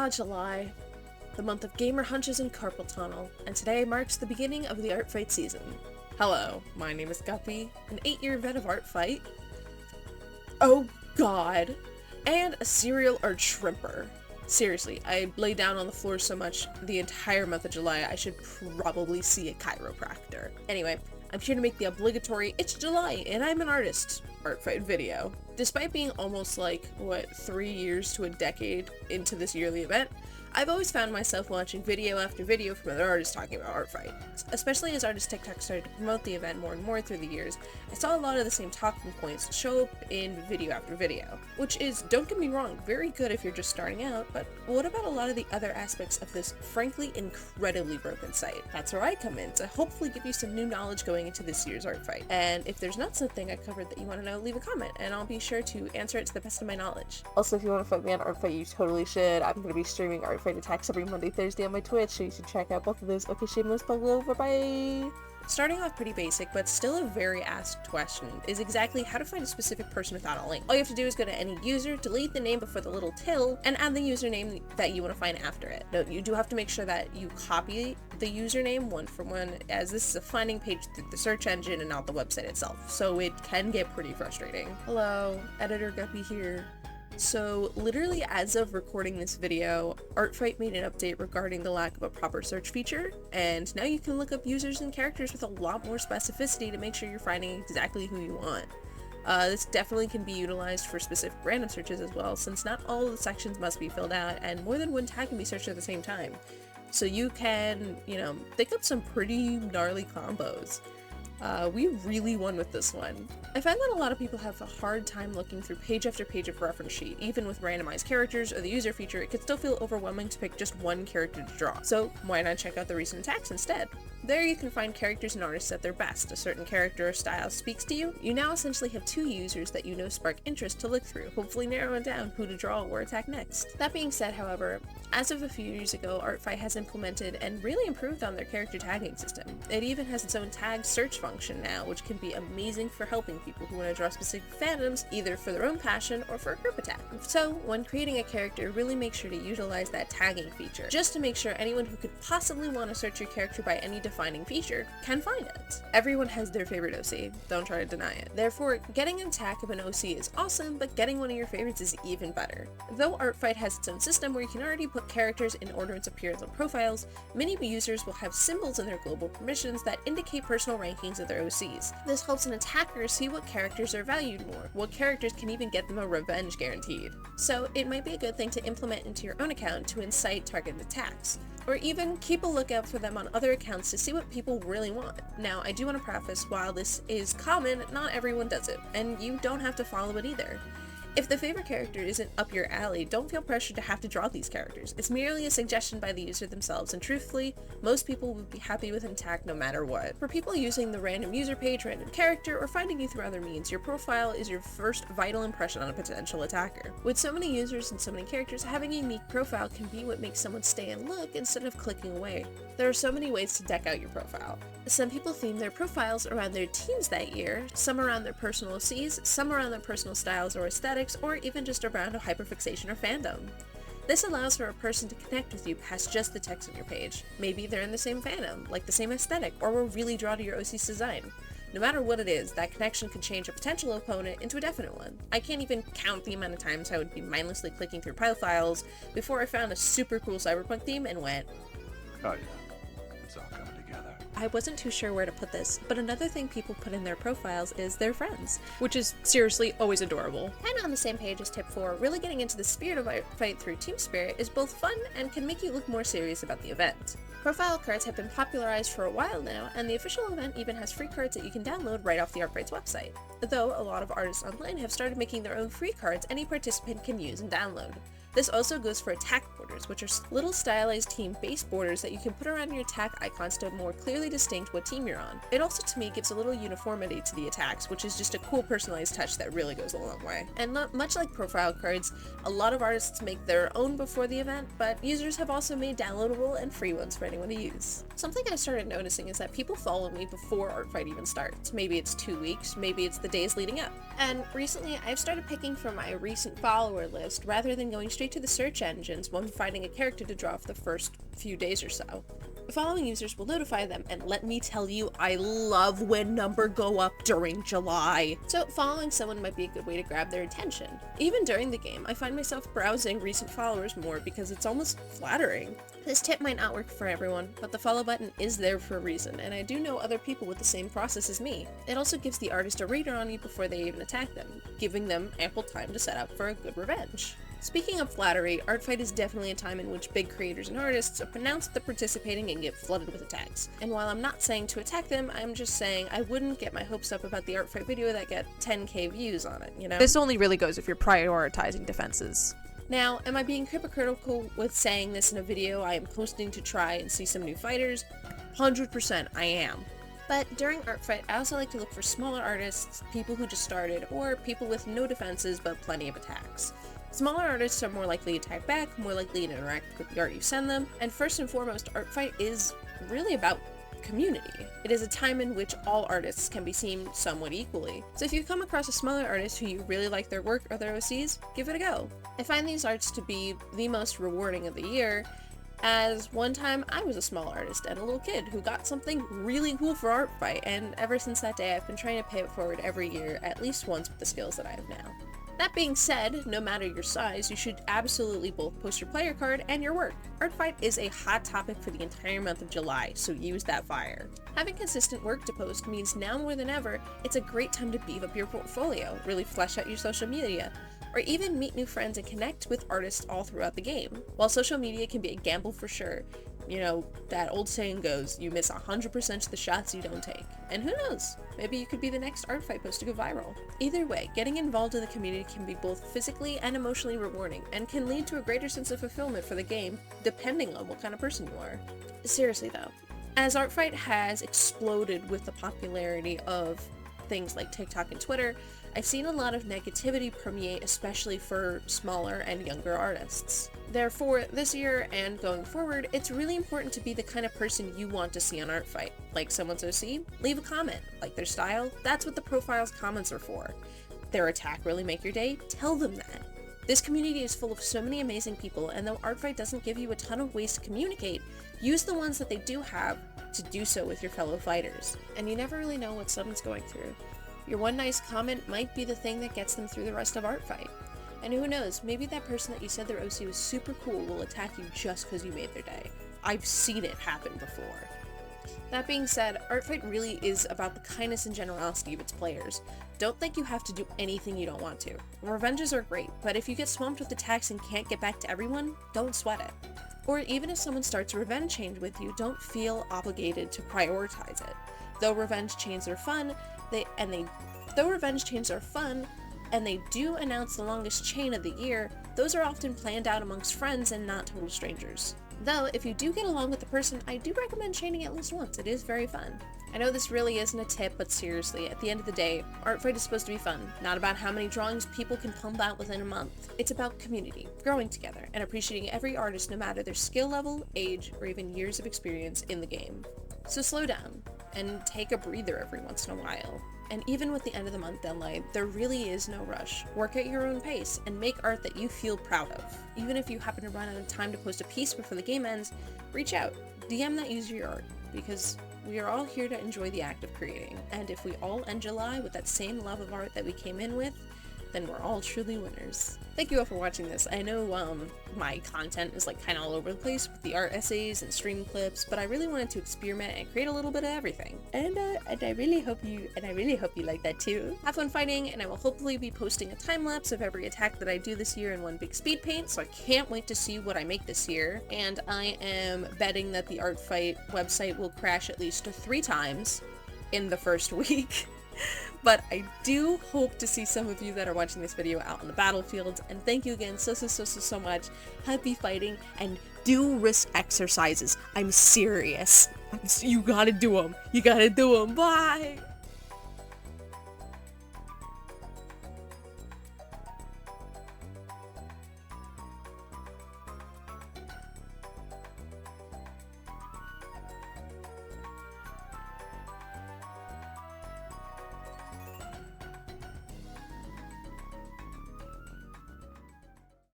July, the month of gamer hunches and carpal tunnel, and today marks the beginning of the Artfight season. Hello, my name is Guppy, an 8-year vet of Artfight. Oh god! And a serial art shrimper. Seriously, I lay down on the floor so much the entire month of July I should probably see a chiropractor. Anyway, I'm here to make the obligatory "It's July and I'm an artist" Artfight video. Despite being almost 3 years to a decade into this yearly event, I've always found myself watching video after video from other artists talking about Artfight. Especially as artist TikTok started to promote the event more and more through the years, I saw a lot of the same talking points show up in video after video. Which is, don't get me wrong, very good if you're just starting out, but what about a lot of the other aspects of this frankly incredibly broken site? That's where I come in, to hopefully give you some new knowledge going into this year's Artfight. And if there's not something I covered that you want to know, leave a comment, and I'll be sure to answer it to the best of my knowledge. Also, if you want to fight me on Artfight, you totally should. I'm going to be streaming Artfight attacks every Monday, Thursday on my Twitch, so you should check out both of those. Okay, shameless plug over, bye! Starting off pretty basic, but still a very asked question, is exactly how to find a specific person without a link. All you have to do is go to any user, delete the name before the little till, and add the username that you want to find after it. Note, you do have to make sure that you copy the username one for one, as this is a finding page through the search engine and not the website itself, so it can get pretty frustrating. Hello, Editor Guppy here. So literally as of recording this video, Artfight made an update regarding the lack of a proper search feature, and now you can look up users and characters with a lot more specificity to make sure you're finding exactly who you want. This definitely can be utilized for specific random searches as well, since not all of the sections must be filled out and more than one tag can be searched at the same time. So you can, think up some pretty gnarly combos. We really won with this one. I find that a lot of people have a hard time looking through page after page of reference sheet. Even with randomized characters or the user feature, it can still feel overwhelming to pick just one character to draw. So why not check out the recent attacks instead? There you can find characters and artists at their best. A certain character or style speaks to you. You now essentially have two users that you know spark interest to look through, hopefully narrowing down who to draw or attack next. That being said, however, as of a few years ago, Artfight has implemented and really improved on their character tagging system. It even has its own tag search function now, which can be amazing for helping people who want to draw specific fandoms, either for their own passion or for a group attack. So, when creating a character, really make sure to utilize that tagging feature, just to make sure anyone who could possibly want to search your character by any defining feature can find it. Everyone has their favorite OC, don't try to deny it. Therefore, getting an attack of an OC is awesome, but getting one of your favorites is even better. Though Artfight has its own system where you can already put characters in order to appear on profiles, many users will have symbols in their global permissions that indicate personal rankings of their OCs. This helps an attacker see what characters are valued more, what characters can even get them a revenge guaranteed. So it might be a good thing to implement into your own account to incite targeted attacks, or even keep a lookout for them on other accounts to see what people really want. Now, I do want to preface, while this is common, not everyone does it, and you don't have to follow it either. If the favorite character isn't up your alley, don't feel pressured to have to draw these characters. It's merely a suggestion by the user themselves, and truthfully, most people would be happy with an attack no matter what. For people using the random user page, random character, or finding you through other means, your profile is your first vital impression on a potential attacker. With so many users and so many characters, having a unique profile can be what makes someone stay and look instead of clicking away. There are so many ways to deck out your profile. Some people theme their profiles around their teams that year, some around their personal Cs, some around their personal styles or aesthetics, or even just around a hyperfixation or fandom. This allows for a person to connect with you past just the text on your page. Maybe they're in the same fandom, like the same aesthetic, or will really draw to your OC's design. No matter what it is, that connection can change a potential opponent into a definite one. I can't even count the amount of times I would be mindlessly clicking through pile files before I found a super cool cyberpunk theme and went, oh yeah, it's all coming together. I wasn't too sure where to put this, but another thing people put in their profiles is their friends, which is seriously always adorable. And on the same page as tip 4, really getting into the spirit of Artfight through team spirit is both fun and can make you look more serious about the event. Profile cards have been popularized for a while now, and the official event even has free cards that you can download right off the Artfight's website. Though a lot of artists online have started making their own free cards any participant can use and download. This also goes for attack borders, which are little stylized team-based borders that you can put around your attack icons to more clearly distinct what team you're on. It also, to me, gives a little uniformity to the attacks, which is just a cool personalized touch that really goes a long way. And not much like profile cards, a lot of artists make their own before the event, but users have also made downloadable and free ones for anyone to use. Something I started noticing is that people follow me before Artfight even starts. Maybe it's 2 weeks, maybe it's the days leading up. And recently, I've started picking from my recent follower list rather than going straight straight to the search engines when finding a character to draw for the first few days or so. Following users will notify them, and let me tell you, I love when numbers go up during July. So following someone might be a good way to grab their attention. Even during the game, I find myself browsing recent followers more because it's almost flattering. This tip might not work for everyone, but the follow button is there for a reason, and I do know other people with the same process as me. It also gives the artist a radar on you before they even attack them, giving them ample time to set up for a good revenge. Speaking of flattery, Artfight is definitely a time in which big creators and artists announce that they're participating and get flooded with attacks. And while I'm not saying to attack them, I'm just saying I wouldn't get my hopes up about the Artfight video that get 10k views on it, you know? This only really goes if you're prioritizing defenses. Now, am I being hypocritical with saying this in a video I am posting to try and see some new fighters? 100% I am. But during Artfight, I also like to look for smaller artists, people who just started, or people with no defenses but plenty of attacks. Smaller artists are more likely to attack back, more likely to interact with the art you send them, and first and foremost, Artfight is really about community. It is a time in which all artists can be seen somewhat equally. So if you come across a smaller artist who you really like their work or their OCs, give it a go. I find these arts to be the most rewarding of the year, as one time I was a small artist and a little kid who got something really cool for Artfight, and ever since that day I've been trying to pay it forward every year at least once with the skills that I have now. That being said, no matter your size, you should absolutely both post your player card and your work. Artfight is a hot topic for the entire month of July, so use that fire. Having consistent work to post means now more than ever, it's a great time to beef up your portfolio, really flesh out your social media, or even meet new friends and connect with artists all throughout the game. While social media can be a gamble for sure, you know, that old saying goes, you miss 100% of the shots you don't take. And who knows, maybe you could be the next Artfight post to go viral. Either way, getting involved in the community can be both physically and emotionally rewarding, and can lead to a greater sense of fulfillment for the game, depending on what kind of person you are. Seriously though, as Artfight has exploded with the popularity of things like TikTok and Twitter, I've seen a lot of negativity permeate, especially for smaller and younger artists. Therefore, this year and going forward, it's really important to be the kind of person you want to see on Artfight. Like someone's OC? Leave a comment. Like their style? That's what the profile's comments are for. Their attack really make your day? Tell them that. This community is full of so many amazing people, and though Artfight doesn't give you a ton of ways to communicate, use the ones that they do have to do so with your fellow fighters. And you never really know what someone's going through. Your one nice comment might be the thing that gets them through the rest of Artfight. And who knows, maybe that person that you said their OC was super cool will attack you just because you made their day. I've seen it happen before. That being said, Artfight really is about the kindness and generosity of its players. Don't think you have to do anything you don't want to. Revenges are great, but if you get swamped with attacks and can't get back to everyone, don't sweat it. Or even if someone starts a revenge chain with you, don't feel obligated to prioritize it. Though revenge chains are fun, and they do announce the longest chain of the year, those are often planned out amongst friends and not total strangers. Though, if you do get along with the person, I do recommend chaining at least once. It is very fun. I know this really isn't a tip, but seriously, at the end of the day, Artfight is supposed to be fun, not about how many drawings people can pump out within a month. It's about community, growing together, and appreciating every artist no matter their skill level, age, or even years of experience in the game. So slow down, and take a breather every once in a while. And even with the end of the month deadline, there really is no rush. Work at your own pace, and make art that you feel proud of. Even if you happen to run out of time to post a piece before the game ends, reach out, DM that user your art, because we are all here to enjoy the act of creating. And if we all end July with that same love of art that we came in with, then we're all truly winners. Thank you all for watching this. I know my content is like kind of all over the place with the art essays and stream clips, but I really wanted to experiment and create a little bit of everything. And I really hope you like that too. Have fun fighting, and I will hopefully be posting a time lapse of every attack that I do this year in one big speed paint, so I can't wait to see what I make this year. And I am betting that the Artfight website will crash at least 3 times in the first week. But I do hope to see some of you that are watching this video out on the battlefield, and thank you again so much. Happy fighting, and do risk exercises. I'm serious. You gotta do them. Bye!